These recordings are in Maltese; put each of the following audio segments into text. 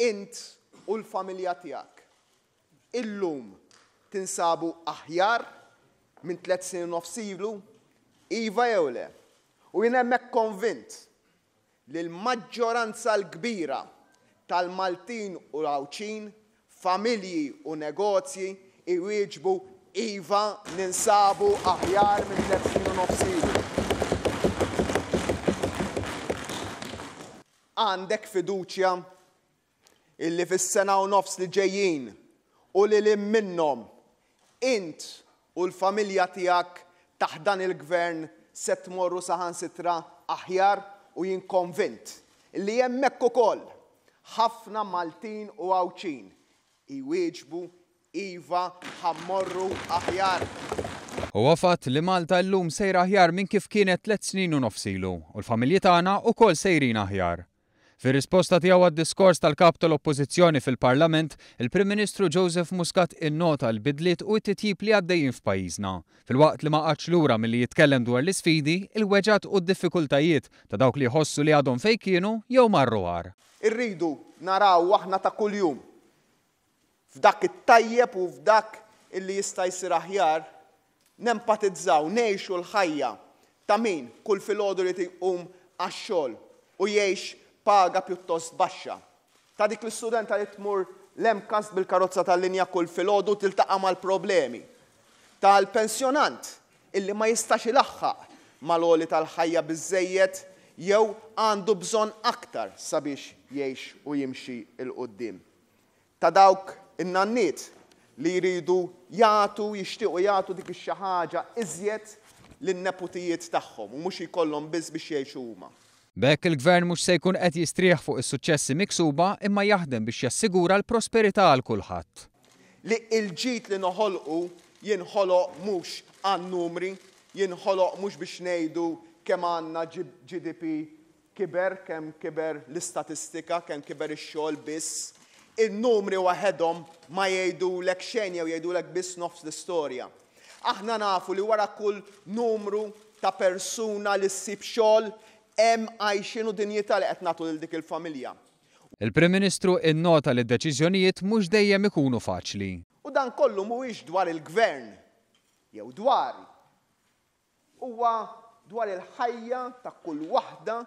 int u l-familja tiegħek illum tinsabu aħjar minn 3 snin u nofs ilu, iva jew le. U jien hemmhekk konvint li l-maġġoranza l-kbira tal-Maltin u l-Għawċin, familji u negozji iwieġbu iva ninsabu aħjar minn 3 snin u nofs ilu. Għandek fiduċja illi fis-sena u nofs li ġejjin u li lim minnhom int u l-familja tiegħek taħt dan il-gvern se tmorru saħansitra aħjar u jien konvint illi hemmhekk ukoll ħafna Maltin u Għawċin iwieġbu iva ħammorru aħjar. Huwa fatt li Malta llum sejra aħjar minn kif kienet 3 snin u nofs ilu u l-familji tagħna wkoll sejrin aħjar. Fir-risposta tiegħu għad-diskors tal-kap tal-Oppożizzjoni fil-Parlament, il-Prim Ministru Joseph Muscat innota l-bidliet u t-titjib li għaddejjin f'pajjiżna. Filwaqt li ma qatx lura milli jitkellem dwar l-isfidi, il-weġat u d-diffikultajiet ta' dawk li jħossu li għadhom fejn kienu jew marru għar. Irridu naraw aħna ta' kuljum f'dak it-tajjeb u f'dak illi jista' jsir aħjar nempatizzaw, ngħixu l-ħajja ta' min kull filgħodu li tqum għax-xogħol u jgħix paga pjuttost baxxa. Ta' dik l-istudenta li tmur l-emkas bil-karozza tal-linja kull filgħodu tiltaqa' mal-problemi. Tal-pensjonant illi ma jistax ilaħħaq mal-għoli tal-ħajja biżżejjed jew għandu bżonn aktar sabiex jgħix u jimxi il-qudiem. Ta' dawk in-nanniet li jridu jagħtu, jixtiequ jagħtu dik ix-xi ħaġa iżjed lin-neputijiet tagħhom u mhux ikollhom biss biex jgħixu huma. B'hekk il-Gvern mhux se jkun qed jistrieħ fuq is-suċċessi miksuba imma jaħdem biex jassigura l-prosperità għal kulħadd. Li l-ġid li noħolqu jinħoloq mhux għan-numri, jinħoloq mhux biex ngħidu kemm għandna GDP kiber, kemm kiber l-istatistika, kemm kiber ix-xogħol biss. In-numri waħedhom ma jgħidulek xejn jew jgħidulek biss nofs l-istorja. Aħna nafu li wara kull numru ta' persuna li ssib xogħol hemm għajxin u dinjità li qed nagħtu lil dik il-familja. Il-Prim Ministru innota li d-deċiżjonijiet mhux dejjem ikunu faċli. U dan kollu mhuwiex dwar il-Gvern jew dwari. Huwa dwar il-ħajja ta' kull waħda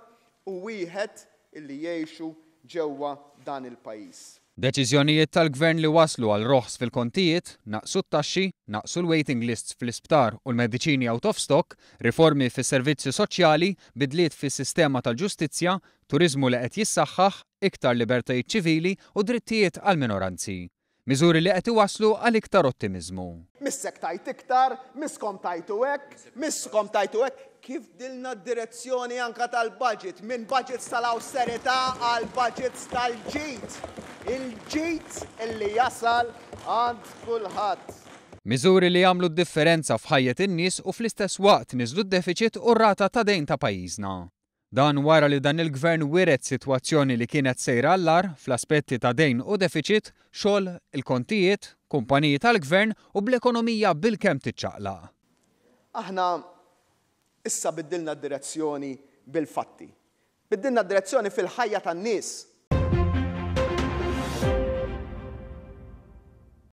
u wieħed illi jgħixu ġewwa dan il-pajjiż. Deċiżjonijiet tal-Gvern li waslu għal roħs fil-kontijiet, naqsu t-taxxi, naqsu l-waiting lists fl-isptar u l-mediċini out of stock, riformi fis-servizzi soċjali, bidliet fis-sistema tal-ġustizzja, turiżmu li qed jissaħħaħ, iktar libertajiet ċivili u drittijiet għal minoranzi. Miżuri li qed iwasslu għal iktar ottimiżmu. Missek tajt iktar, miskom tajtu hekk, kif dilna d-direzzjoni anka tal-budget, minn budgets tal-awsterità għal budgets tal-ġid. Il-ġid illi jasal għand kulħadd. Miżuri li jagħmlu d-differenza f'ħajjet in-nies u fl-istess waqt niżlu d-deficit u r-rata ta' dejn ta' pajjiżna. Dan wara li dan il-Gvern wiret sitwazzjoni li kienet sejra għall-ar fl-aspetti ta' dejn u deficit, xogħol, il-kontijiet, kumpaniji tal-Gvern u bl-ekonomija bil-kemm tiċċaqlaq. Aħna issa biddilna d-direzzjoni bil-fatti. Biddilna d-direzzjoni fil-ħajja tan-nies.